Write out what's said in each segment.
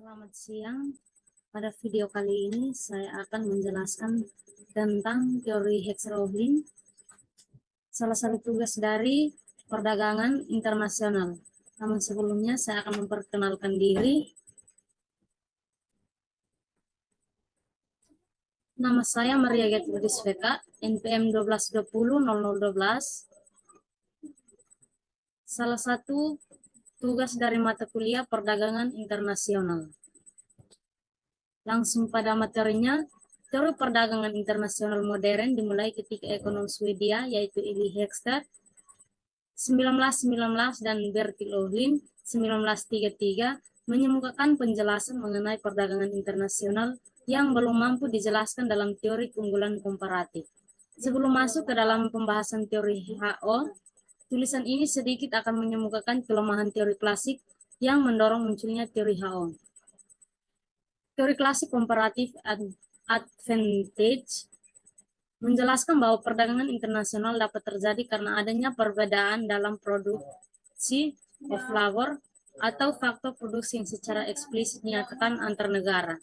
Selamat siang. Pada video kali ini saya akan menjelaskan tentang teori Hex-Rohlin, salah satu tugas dari perdagangan internasional. Namun sebelumnya saya akan memperkenalkan diri. Nama saya Maria Gertrudis Veka, NPM 12200012. Salah satu tugas dari mata kuliah perdagangan internasional. Langsung pada materinya, teori perdagangan internasional modern dimulai ketika ekonom Swedia yaitu Eli Hexter 1919 dan Bertil Ohlin 1933 mengemukakan penjelasan mengenai perdagangan internasional yang belum mampu dijelaskan dalam teori keunggulan komparatif. Sebelum masuk ke dalam pembahasan teori HO, tulisan ini sedikit akan mengemukakan kelemahan teori klasik yang mendorong munculnya teori HO. Teori klasik comparative advantage menjelaskan bahwa perdagangan internasional dapat terjadi karena adanya perbedaan dalam produksi of labor atau faktor produksi yang secara eksplisit dinyatakan antar negara.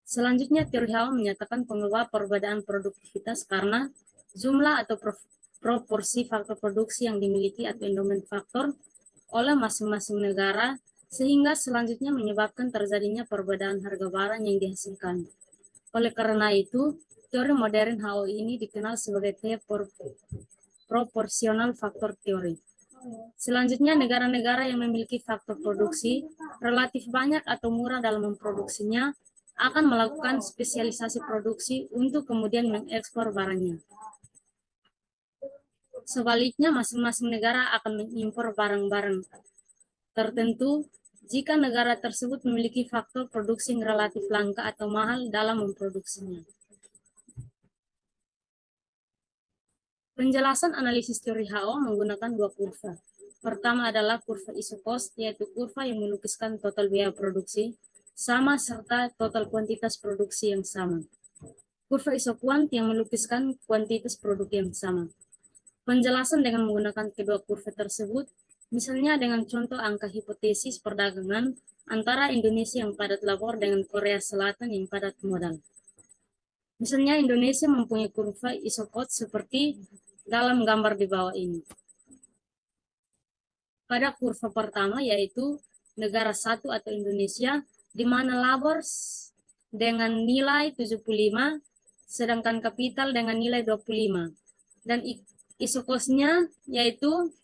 Selanjutnya, teori HO menyatakan pengubah perbedaan produktivitas karena jumlah atau proporsi faktor produksi yang dimiliki atau endowment faktor oleh masing-masing negara, sehingga selanjutnya menyebabkan terjadinya perbedaan harga barang yang dihasilkan. Oleh karena itu, teori modern HO ini dikenal sebagai teori proporsional faktor teori. Selanjutnya, negara-negara yang memiliki faktor produksi relatif banyak atau murah dalam memproduksinya akan melakukan spesialisasi produksi untuk kemudian mengekspor barangnya. Sebaliknya, masing-masing negara akan mengimpor barang-barang tertentu jika negara tersebut memiliki faktor produksi yang relatif langka atau mahal dalam memproduksinya. Penjelasan analisis teori HO menggunakan dua kurva. Pertama adalah kurva isocost, yaitu kurva yang melukiskan total biaya produksi sama serta total kuantitas produksi yang sama. Kurva isoquant yang melukiskan kuantitas produk yang sama. Penjelasan dengan menggunakan kedua kurva tersebut, misalnya dengan contoh angka hipotesis perdagangan antara Indonesia yang padat labor dengan Korea Selatan yang padat modal. Misalnya Indonesia mempunyai kurva isocost seperti dalam gambar di bawah ini. Pada kurva pertama yaitu negara satu atau Indonesia, di mana labor dengan nilai 75, sedangkan kapital dengan nilai 25. Dan isokosnya yaitu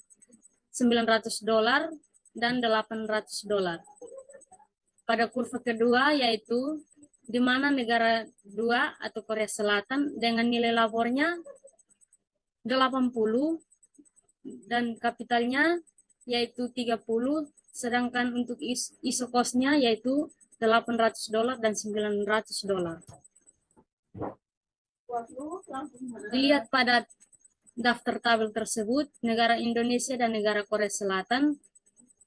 $900 dan $800. Pada kurva kedua yaitu di mana negara 2 atau Korea Selatan dengan nilai labornya 80 dan kapitalnya yaitu 30, sedangkan untuk isokosnya yaitu $800 dan $900. Dilihat pada daftar tabel tersebut, negara Indonesia dan negara Korea Selatan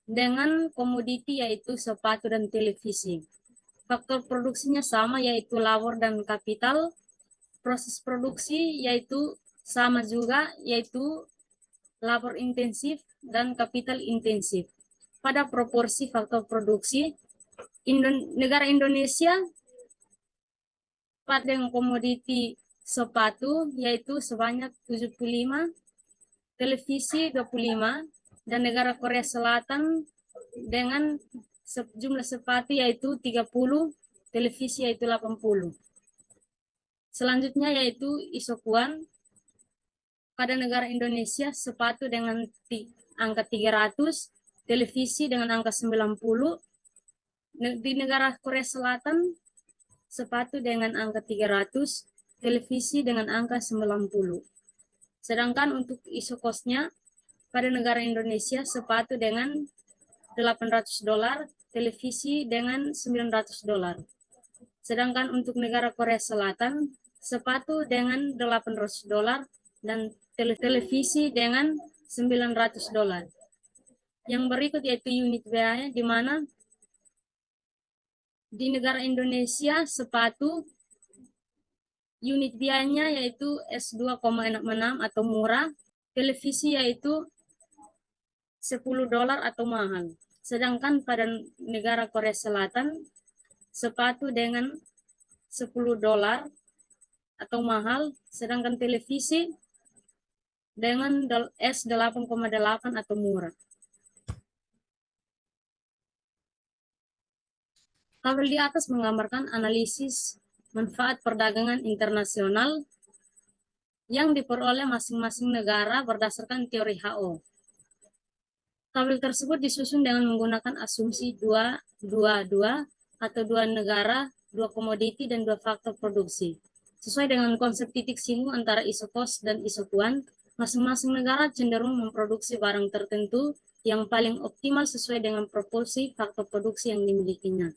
dengan komoditi yaitu sepatu dan televisi. Faktor produksinya sama yaitu labor dan kapital. Proses produksi yaitu sama juga yaitu labor intensif dan kapital intensif. Pada proporsi faktor produksi, negara Indonesia pada komoditi sepatu yaitu sebanyak 75, televisi 25, dan negara Korea Selatan dengan jumlah sepatu yaitu 30, televisi yaitu 80. Selanjutnya yaitu isokuan. Pada negara Indonesia sepatu dengan angka 300, televisi dengan angka 90. Di negara Korea Selatan sepatu dengan angka 300, televisi dengan angka 90. Sedangkan untuk isokosnya pada negara Indonesia sepatu dengan $800, televisi dengan $900. Sedangkan untuk negara Korea Selatan sepatu dengan $800 dan televisi dengan $900. Yang berikut yaitu unit biaya, di mana di negara Indonesia sepatu unit biayanya yaitu S2,66 atau murah, televisi yaitu $10 atau mahal. Sedangkan pada negara Korea Selatan, sepatu dengan $10 atau mahal, sedangkan televisi dengan S8,8 atau murah. Tabel di atas menggambarkan analisis manfaat perdagangan internasional yang diperoleh masing-masing negara berdasarkan teori HO. Tabel tersebut disusun dengan menggunakan asumsi 2-2-2 atau 2 negara, 2 komoditi, dan 2 faktor produksi. Sesuai dengan konsep titik singgung antara isu cost dan isu cuan, masing-masing negara cenderung memproduksi barang tertentu yang paling optimal sesuai dengan proporsi faktor produksi yang dimilikinya.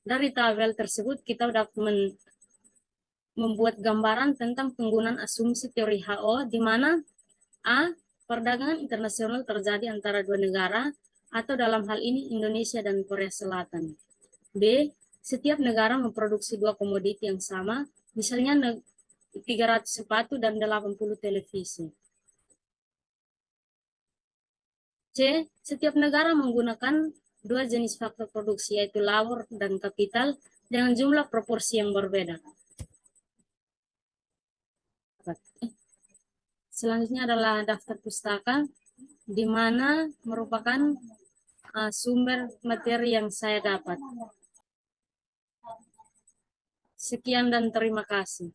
Dari tabel tersebut kita dapat membuat gambaran tentang penggunaan asumsi teori HO, di mana A. Perdagangan internasional terjadi antara dua negara, atau dalam hal ini Indonesia dan Korea Selatan. B. Setiap negara memproduksi 2 komoditi yang sama, misalnya 300 sepatu dan 80 televisi. C. Setiap negara menggunakan 2 jenis faktor produksi, yaitu labor dan kapital, dengan jumlah proporsi yang berbeda. Selanjutnya adalah daftar pustaka, di mana merupakan sumber materi yang saya dapat. Sekian dan terima kasih.